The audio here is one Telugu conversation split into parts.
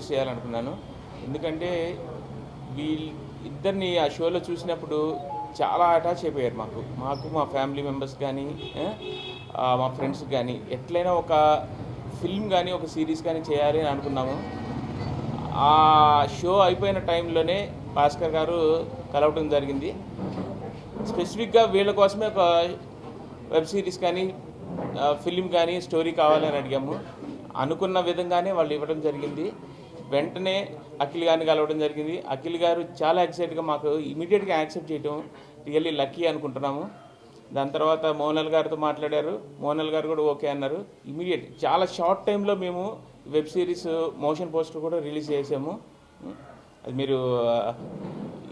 రిలీజ్ చేయాలనుకున్నాను. ఎందుకంటే ఇద్దరిని ఆ షోలో చూసినప్పుడు చాలా అటాచ్ అయిపోయారు మాకు మా ఫ్యామిలీ మెంబర్స్ కానీ మా ఫ్రెండ్స్కి కానీ ఎట్లయినా ఒక ఫిల్మ్ కానీ ఒక సిరీస్ కానీ చేయాలి అని అనుకున్నాము. ఆ షో అయిపోయిన టైంలోనే భాస్కర్ గారు కలవటం జరిగింది. స్పెసిఫిక్గా వీళ్ళ కోసమే ఒక వెబ్ సిరీస్ కానీ ఫిలిం కానీ స్టోరీ కావాలని అడిగాము. అనుకున్న విధంగానే వాళ్ళు ఇవ్వడం జరిగింది. వెంటనే అఖిల్ గారిని కలవడం జరిగింది. అఖిల్ గారు చాలా ఎక్సైట్గా మాకు ఇమీడియట్గా యాక్సెప్ట్ చేయడం రియల్లీ లక్కీ అనుకుంటున్నాము. దాని తర్వాత మోనల్ గారితో మాట్లాడారు. మోనల్ గారు కూడా ఓకే అన్నారు. ఇమీడియట్ చాలా షార్ట్ టైంలో మేము వెబ్ సిరీస్ మోషన్ పోస్టర్ కూడా రిలీజ్ చేసాము. అది మీరు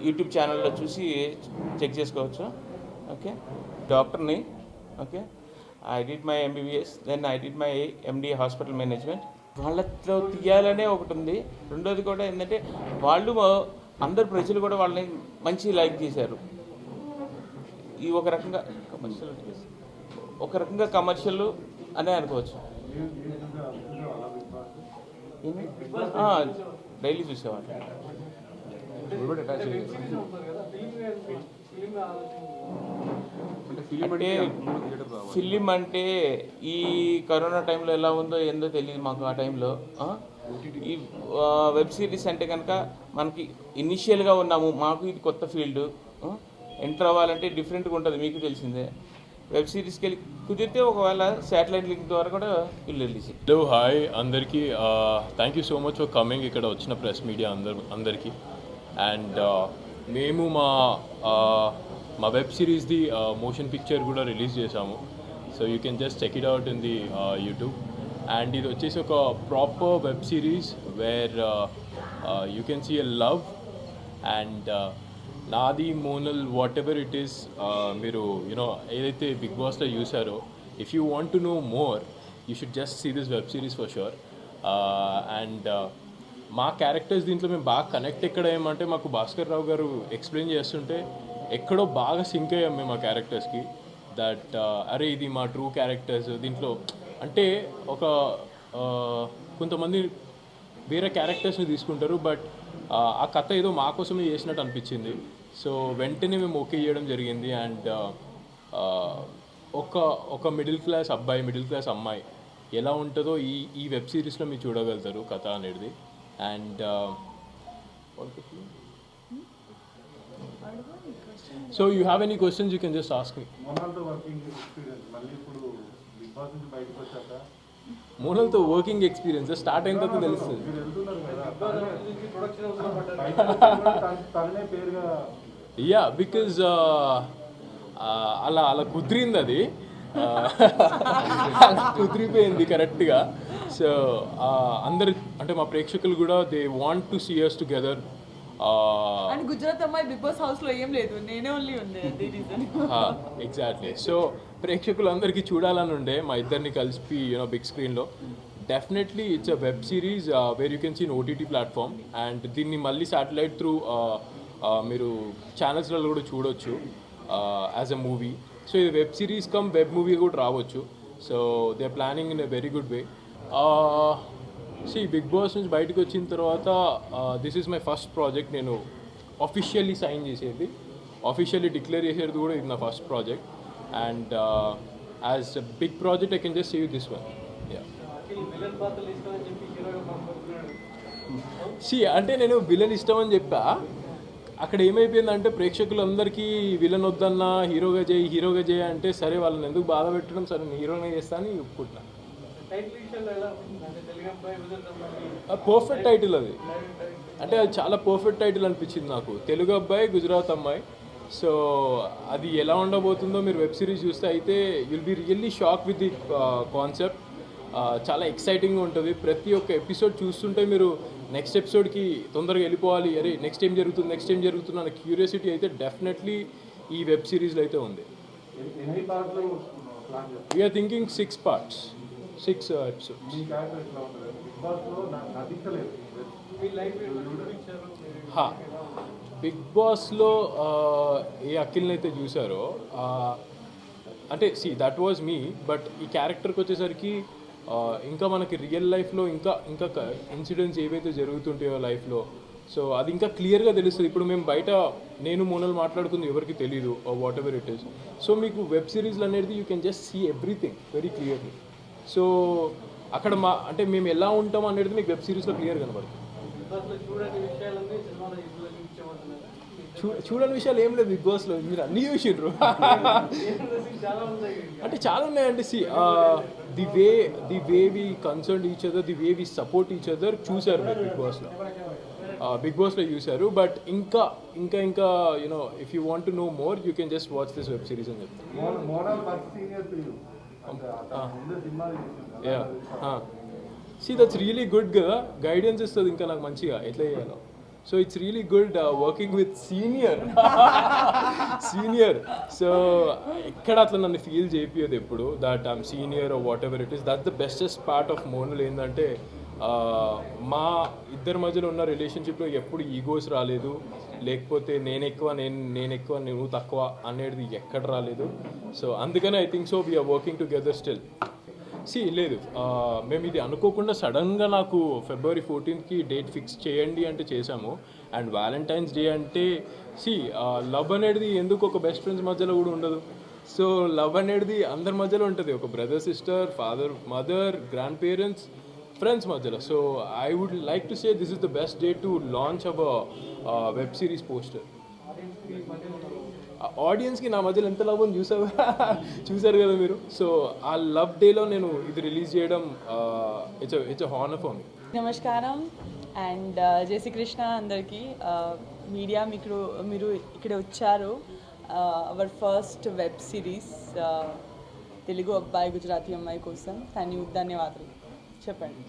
యూట్యూబ్ ఛానల్లో చూసి చెక్ చేసుకోవచ్చు. ఓకే, డాక్టర్ని. Okay, I did my MBBS, then I did my MD hospital management. వాళ్ళతో తీయాలనే ఒకటి ఉంది. రెండోది కూడా ఏంటంటే వాళ్ళు అందరు ప్రజలు కూడా వాళ్ళని మంచి లైక్ చేశారు. ఈ ఒక రకంగా కమర్షియల్ అనే అనుకోవచ్చు. డైలీ చూసేవాళ్ళు. అంటే ఫిలిం అంటే ఈ కరోనా టైంలో ఎలా ఉందో ఏందో తెలియదు మాకు. ఆ టైంలో ఈ వెబ్ సిరీస్ అంటే కనుక మనకి ఇనిషియల్గా ఉన్నాము, మాకు ఇది కొత్త ఫీల్డ్. ఎంటర్ అవ్వాలంటే డిఫరెంట్గా ఉంటుంది, మీకు తెలిసిందే. వెబ్ సిరీస్కి వెళ్ళి కుదిరితే ఒకవేళ శాటిలైట్ లింక్ ద్వారా కూడా రిలీజ్. హలో, హాయ్ అందరికీ. Thank you so much for coming. ఇక్కడ వచ్చిన ప్రెస్ మీడియా అందరికీ. అండ్ మేము మా వెబ్ సిరీస్ది మోషన్ పిక్చర్ కూడా రిలీజ్ చేసాము. So you can just check it out in the YouTube. And ఇది వచ్చేసి ఒక proper web series where you can see a love and నాది Monal whatever it is. మీరు యూనో ఏదైతే బిగ్ బాస్లో చూసారో, if you want to know more you should just see this web series for sure. And మా క్యారెక్టర్స్ దీంట్లో మేము బాగా కనెక్ట్ ఎక్కడ ఏమంటే, మాకు భాస్కర్ రావు గారు ఎక్స్ప్లెయిన్ చేస్తుంటే ఎక్కడో బాగా సింక్ అయ్యాం మేము ఆ క్యారెక్టర్స్కి. దట్ అరే ఇది మా ట్రూ క్యారెక్టర్స్. దీంట్లో అంటే ఒక కొంతమంది వేరే క్యారెక్టర్స్ని తీసుకుంటారు, బట్ ఆ కథ ఏదో మా కోసమే చేసినట్టు అనిపించింది. సో వెంటనే మేము ఓకే చేయడం జరిగింది. అండ్ ఒక మిడిల్ క్లాస్ అబ్బాయి, మిడిల్ క్లాస్ అమ్మాయి ఎలా ఉంటుందో ఈ వెబ్ సిరీస్లో మీరు చూడగలుగుతారు కథ అనేది. And so you have any questions you can just ask me. మోనల్తో వర్కింగ్ ఎక్స్పీరియన్స్ స్టార్ట్ అయిన తర్వాత తెలుస్తుంది. యా, బికాజ్ అలా కుదిరింది, అది కుదిరిపోయింది కరెక్ట్గా. సో అందరు అంటే మా ప్రేక్షకులు కూడా they want to see us together. And Gujarat అమ్మాయి బిగ్ బాస్ హౌస్లో ఏం లేదు, నేనే ఓన్లీ ఉంది. ఎగ్జాక్ట్లీ. సో ప్రేక్షకులు అందరికీ చూడాలని ఉండే మా ఇద్దరిని కలిపి బిగ్ స్క్రీన్లో. Definitely it's a web series where you can see in OTT platform. And దీన్ని మళ్ళీ శాటిలైట్ త్రూ మీరు ఛానల్స్లలో కూడా చూడొచ్చు యాజ్ అ మూవీ. సో ఇది web series come web movie కూడా రావచ్చు. So they are planning in a very good way. Bigg Boss నుంచి బయటకు వచ్చిన తర్వాత this is my first project. నేను ఆఫీషియల్లీ సైన్ చేసేది, ఆఫీషియల్లీ డిక్లేర్ చేసేది కూడా ఇది నా first project. And as a big project I can just say you this one. అంటే నేను విలన్ ఇష్టం అని చెప్పా. అక్కడ ఏమైపోయిందంటే ప్రేక్షకులందరికీ విలన్ వద్దన్నా హీరోగా చేయి అంటే, సరే వాళ్ళని ఎందుకు బాధ పెట్టడం, సరే నేను హీరోగా చేస్తాను అని ఒప్పుకుంటున్నాను. పర్ఫెక్ట్ టైటిల్ అది. అంటే అది చాలా పర్ఫెక్ట్ టైటిల్ అనిపించింది నాకు. తెలుగు అబ్బాయి, గుజరాత్ అమ్మాయి. సో అది ఎలా ఉండబోతుందో మీరు వెబ్ సిరీస్ చూస్తే అయితే you'll be really shock with the concept. చాలా ఎక్సైటింగ్గా ఉంటుంది. ప్రతి ఒక్క ఎపిసోడ్ చూస్తుంటే మీరు నెక్స్ట్ ఎపిసోడ్కి తొందరగా వెళ్ళిపోవాలి, అరే నెక్స్ట్ ఏం జరుగుతుంది అన్న క్యూరియాసిటీ అయితే డెఫినెట్లీ ఈ వెబ్ సిరీస్లో అయితే ఉంది. We're thinking 6 parts, 6 episodes. Bigg బాస్లో ఏ అఖిల్ని అయితే చూసారో అంటే దట్ వాజ్ మీ. బట్ ఈ క్యారెక్టర్కి వచ్చేసరికి ఇంకా మనకి రియల్ లైఫ్లో ఇంకా ఇంకా ఇన్సిడెంట్స్ ఏవైతే జరుగుతుంటాయో లైఫ్లో, సో అది ఇంకా క్లియర్గా తెలుస్తుంది. ఇప్పుడు మేము బయట నేను మోనల్ మాట్లాడుతుంది ఎవరికి తెలియదు, whatever it is. So మీకు వెబ్ సిరీస్లు అనేది you can just see everything very clearly. So అక్కడ అంటే మేము ఎలా ఉంటాం అనేది మీకు వెబ్ సిరీస్లో క్లియర్ కనబడుతుంది. చూడని విషయాలు ఏం లేదు బిగ్ బాస్లో, మీరు అన్నీ చూసిండ్రు. అంటే చాలా ఉన్నాయండి. The way we concern each other, the way we support each other చూశారు మీరు బిగ్ బాస్లో చూశారు. బట్ ఇంకా ఇంకా ఇంకా you know if you want to know more you can just watch this web series అని చెప్తాను. దట్స్ రియలీ గుడ్ కదా, గైడెన్స్ ఇస్తుంది ఇంకా నాకు మంచిగా ఎట్లా చేయాలో. So it's really good working with senior. So ఎక్కడ అట్లా నన్ను ఫీల్ చేపియదు ఎప్పుడు that I'm senior what ever it is. That's the bestest part of Monal. ఏంటంటే మా ఇద్దరి మధ్యలో ఉన్న రిలేషన్షిప్లో ఎప్పుడు ఈగోస్ రాలేదు, లేకపోతే నేను ఎక్కువ నువ్వు తక్కువ అనేది ఎక్కడ రాలేదు. సో అందుకనే I think so we're working together still. లేదు, మేము ఇది అనుకోకుండా సడన్గా నాకు February 14th డేట్ ఫిక్స్ చేయండి అంటే చేశాము. అండ్ వ్యాలంటైన్స్ డే అంటే లవ్ అనేది ఎందుకు ఒక బెస్ట్ ఫ్రెండ్స్ మధ్యలో కూడా ఉండదు. సో లవ్ అనేది అందరి మధ్యలో ఉంటుంది, ఒక brother sister, father mother, grandparents, friends మధ్యలో. So I would like to say this is the best day to launch our web series poster. ఆడియన్స్కి నా మధ్యలో ఎంత లవ్ అని చూసారు కదా మీరు. సో ఆ లవ్ డేలో నేను ఇది రిలీజ్ చేయడం ఇట్స్ హానర్ ఫర్ మీ. నమస్కారం అండ్ జై శ్రీకృష్ణ అందరికీ. మీడియా మీరు ఇక్కడ వచ్చారు. Our first web series Telugu అబ్బాయి గుజరాతీ అమ్మాయి కోసం ధన్యవాదాలు. చెప్పండి.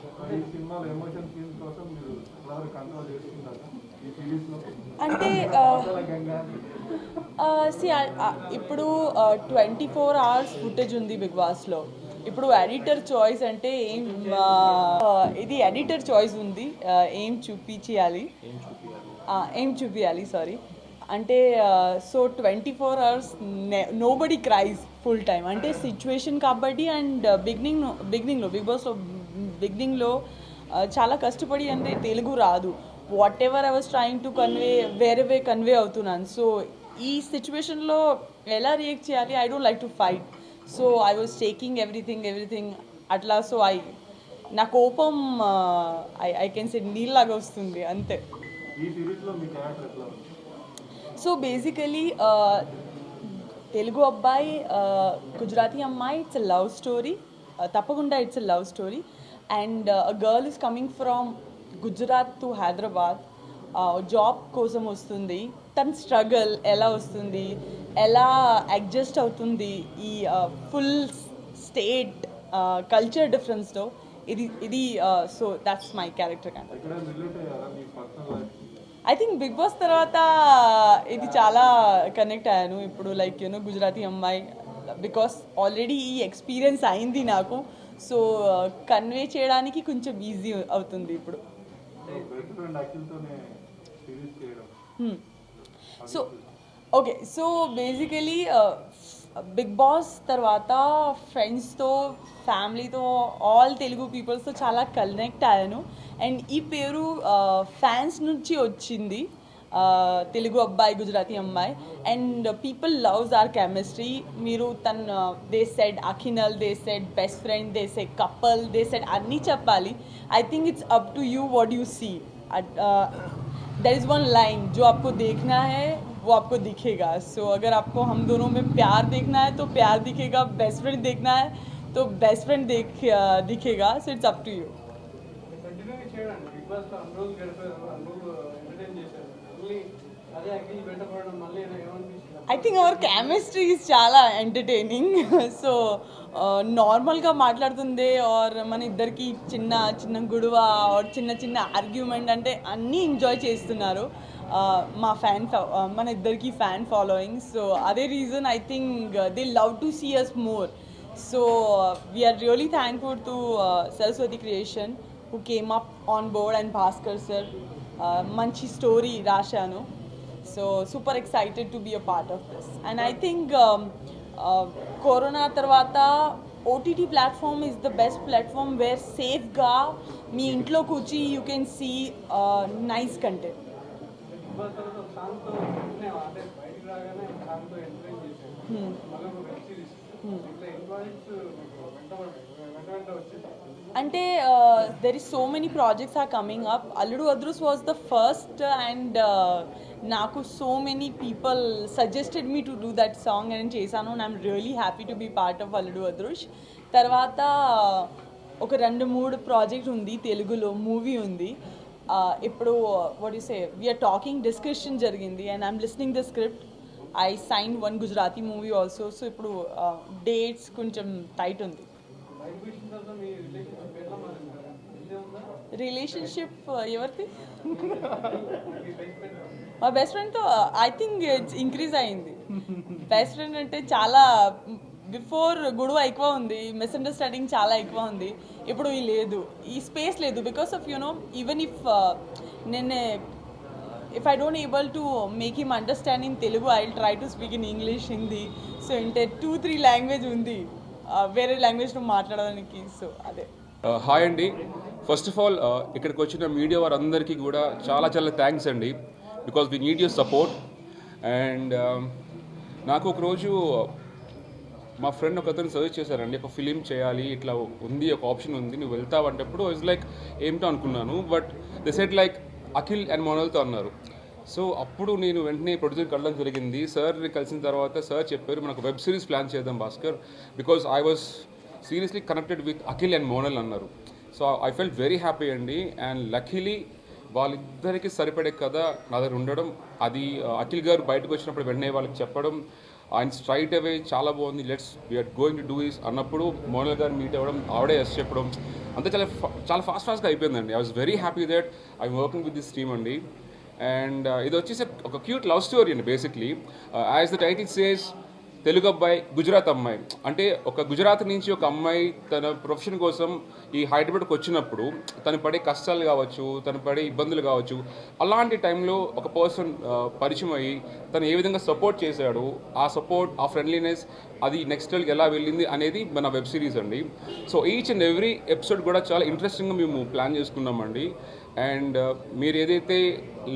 అంటే ఇప్పుడు 24 hours ఫుటేజ్ ఉంది బిగ్ బాస్లో. ఇప్పుడు ఎడిటర్ చాయిస్ అంటే ఇది ఎడిటర్ చాయిస్ ఉంది, ఏం చూపించాలి సారీ. అంటే so 24 hours nobody cries full time అంటే సిచ్యువేషన్ కాబట్టి. అండ్ బిగినింగ్లో బిగ్ బాస్లో బిగినింగ్లో చాలా కష్టపడి అంటే తెలుగు రాదు. Whatever I was trying to convey వేరే కన్వే అవుతున్నాను. సో ఈ సిచ్యువేషన్లో ఎలా రియాక్ట్ చేయాలి, I don't like to fight. So I was taking everything అట్లా. సో నా కోపం ఐ కెన్ సే నీళ్ళలాగా వస్తుంది అంతే. సో బేసికలీ తెలుగు అబ్బాయి గుజరాతీ అమ్మాయి, ఇట్స్ ఎ లవ్ స్టోరీ. తప్పకుండా it's a love story. And a girl is coming from Gujarat to Hyderabad, job కోసం వస్తుంది. తన స్ట్రగల్ ఎలా వస్తుంది, ఎలా అడ్జస్ట్ అవుతుంది ఈ ఫుల్ స్టేట్ కల్చర్ డిఫరెన్స్తో. ఇది so that's my character. I think Bigg Boss తర్వాత ఇది చాలా కనెక్ట్ అయ్యాను ఇప్పుడు, లైక్ గుజరాతీ అమ్మాయి, బికాస్ ఆల్రెడీ ఈ ఎక్స్పీరియన్స్ అయింది నాకు. సో కన్వే చేయడానికి కొంచెం ఈజీ అవుతుంది ఇప్పుడు. So okay, so basically Bigg Boss తర్వాత ఫ్రెండ్స్తో, ఫ్యామిలీతో, ఆల్ తెలుగు పీపుల్స్తో చాలా కనెక్ట్ అయ్యాను. అండ్ ఈ పేరు ఫ్యాన్స్ నుంచి వచ్చింది, తెలుగు అబ్బాయి గుజరాతీ అమ్మాయి. And people loves our chemistry. మీరు they said Akhinal, they said best friend, they said couple, they said అన్నీ చెప్పాలి. I think it's up to you what you see. There is one line जो आपको देखना है वो आपको दिखेगा. सो अगर आपको हम दोनों में प्यार देखना है तो प्यार दिखेगा, बेस्ट फ्रेंड देखना है तो बेस्ट फ्रेंड दिखेगा. So it's up to you. I think our chemistry is చాలా ఎంటర్టైనింగ్. సో నార్మల్గా మాట్లాడుతుంది ఆర్ మన ఇద్దరికి చిన్న గొడవ ఆర్ చిన్న ఆర్గ్యుమెంట్ అంటే అన్నీ ఎంజాయ్ చేస్తున్నారు మన ఇద్దరికి ఫ్యాన్ ఫాలోయింగ్. సో అదే reason I think they love to see us more. So we're really thankful to Saraswati creation who came up on board and Bhaskar sir. Manchi story రాశాను. So super excited to be a part of this. And I think corona tarvata OTT platform is the best platform where సేఫ్గా మీ ఇంట్లో కూర్చి you can see nice content. అంటే there is so many projects are coming up. Alludu Adhurs was the first and నాకు so many people suggested me to do that song అని చేశాను and I'm really happy to be part of Alludu Adhurs. తర్వాత ఒక 2-3 ప్రాజెక్ట్ ఉంది, తెలుగులో మూవీ ఉంది. ఇప్పుడు what you say we are talking, discussion జరిగింది and I'm listening the script. I sign 1 Gujarati movie also. So ఇప్పుడు డేట్స్ కొంచెం టైట్ ఉంది. రిలేషన్షిప్ ఎవరిది? మా బెస్ట్ ఫ్రెండ్తో ఐ థింక్ ఇట్స్ ఇంక్రీజ్ అయింది. బెస్ట్ ఫ్రెండ్ అంటే చాలా బిఫోర్ గొడవ ఎక్కువ ఉంది, మిస్అండర్స్టాండింగ్ చాలా ఎక్కువ ఉంది. ఇప్పుడు ఈ లేదు, ఈ స్పేస్ లేదు. Because of you know even if నేను if I don't able to make him understand in Telugu, I'll try to speak in English, Hindi. So inte 2-3 language undi వేరే లాంగ్వేజ్లో మాట్లాడడానికి. సో అదే. హాయ్ అండి. ఫస్ట్ ఆఫ్ ఆల్ ఇక్కడికి వచ్చిన మీడియా వారందరికీ కూడా చాలా చాలా థ్యాంక్స్ అండి, because we need your support. And నాకు ఒకరోజు మా ఫ్రెండ్ ఒక అతను సజెస్ట్ చేశారండి, ఒక ఫిలిం చేయాలి, ఇట్లా ఉంది, ఒక ఆప్షన్ ఉంది, నువ్వు వెళ్తావు అంటప్పుడు ఇట్స్ లైక్ ఏమిటో అనుకున్నాను. But they said like Akhil and మోనల్తో అన్నారు. సో అప్పుడు నేను వెంటనే ప్రొడ్యూసర్కి వెళ్ళడం జరిగింది. సార్ని కలిసిన తర్వాత సార్ చెప్పారు మనకు వెబ్ సిరీస్ ప్లాన్ చేద్దాం Bhaskar, because I was seriously connected with Akhil and Monal అన్నారు. So I felt very happy అండి. అండ్ లక్కీలీ వాళ్ళిద్దరికి సరిపడే కథ నా దగ్గర ఉండడం, అది అఖిల్ గారు బయటకు వచ్చినప్పుడు వెంటనే వాళ్ళకి చెప్పడం, ఆయన స్ట్రైట్ అవే చాలా బాగుంది, let's we're going to do this అన్నప్పుడు మోనల్ గారు మీట్ అవ్వడం, ఆవిడే ఎస్ చెప్పడం, అంతా చాలా ఫాస్ట్గా అయిపోయిందండి. I was very happy that I'm working with this team అండి. అండ్ ఇది వచ్చేసి ఒక క్యూట్ లవ్ స్టోరీ అండి. Basically as the title says, Telugu అబ్బాయి గుజరాత్ అమ్మాయి. అంటే ఒక గుజరాత్ నుంచి ఒక అమ్మాయి తన ప్రొఫెషన్ కోసం ఈ హైదరాబాద్కి వచ్చినప్పుడు తను పడే కష్టాలు కావచ్చు, తను పడే ఇబ్బందులు కావచ్చు, అలాంటి టైంలో ఒక పర్సన్ పరిచయం అయ్యి తను ఏ విధంగా సపోర్ట్ చేశాడు, ఆ సపోర్ట్, ఆ ఫ్రెండ్లీనెస్ అది నెక్స్ట్ లెవెల్కి ఎలా వెళ్ళింది అనేది మన వెబ్ సిరీస్ అండి. So each and every episode కూడా చాలా ఇంట్రెస్టింగ్గా మేము ప్లాన్ చేసుకున్నామండి. అండ్ మీరు ఏదైతే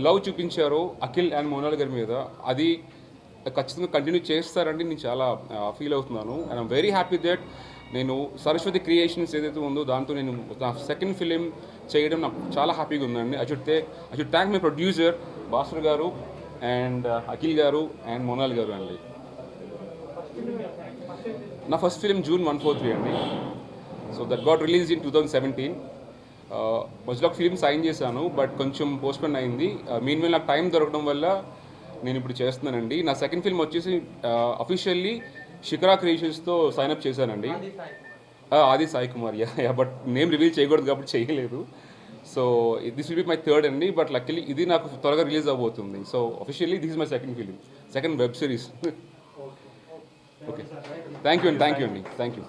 లవ్ చూపించారో అఖిల్ అండ్ మోనాల్ గారి మీద, అది ఖచ్చితంగా కంటిన్యూ చేస్తారండి నేను చాలా ఫీల్ అవుతున్నాను. And I'm very happy that నేను సరస్వతి క్రియేషన్స్ ఏదైతే ఉందో దాంతో నేను నా సెకండ్ ఫిలిం చేయడం నాకు చాలా హ్యాపీగా ఉందండి. I should thank my producer Bhaskar గారు అండ్ అఖిల్ గారు అండ్ మోనాల్ గారు అండి. నా ఫస్ట్ ఫిలిం June 143 అండి. So that got release in 2017. మధ్యలో ఫిలిం సైన్ చేశాను, బట్ కొంచెం పోస్ట్పోన్ అయింది. మీన్ నాకు టైం దొరకడం వల్ల నేను ఇప్పుడు చేస్తున్నానండి. నా సెకండ్ ఫిల్మ్ వచ్చేసి అఫీషియల్లీ శిఖరా క్రియేషన్స్తో సైన్అప్ చేశానండి. Aadi Sai Kumar, yeah but name reveal చేయకూడదు కాబట్టి చేయలేదు. So this will be my third అండి, బట్ లక్కీలీ ఇది నాకు త్వరగా రిలీజ్ అవబోతుంది. So officially this is my second film, second web series. Okay, thank you అండి. Thank you.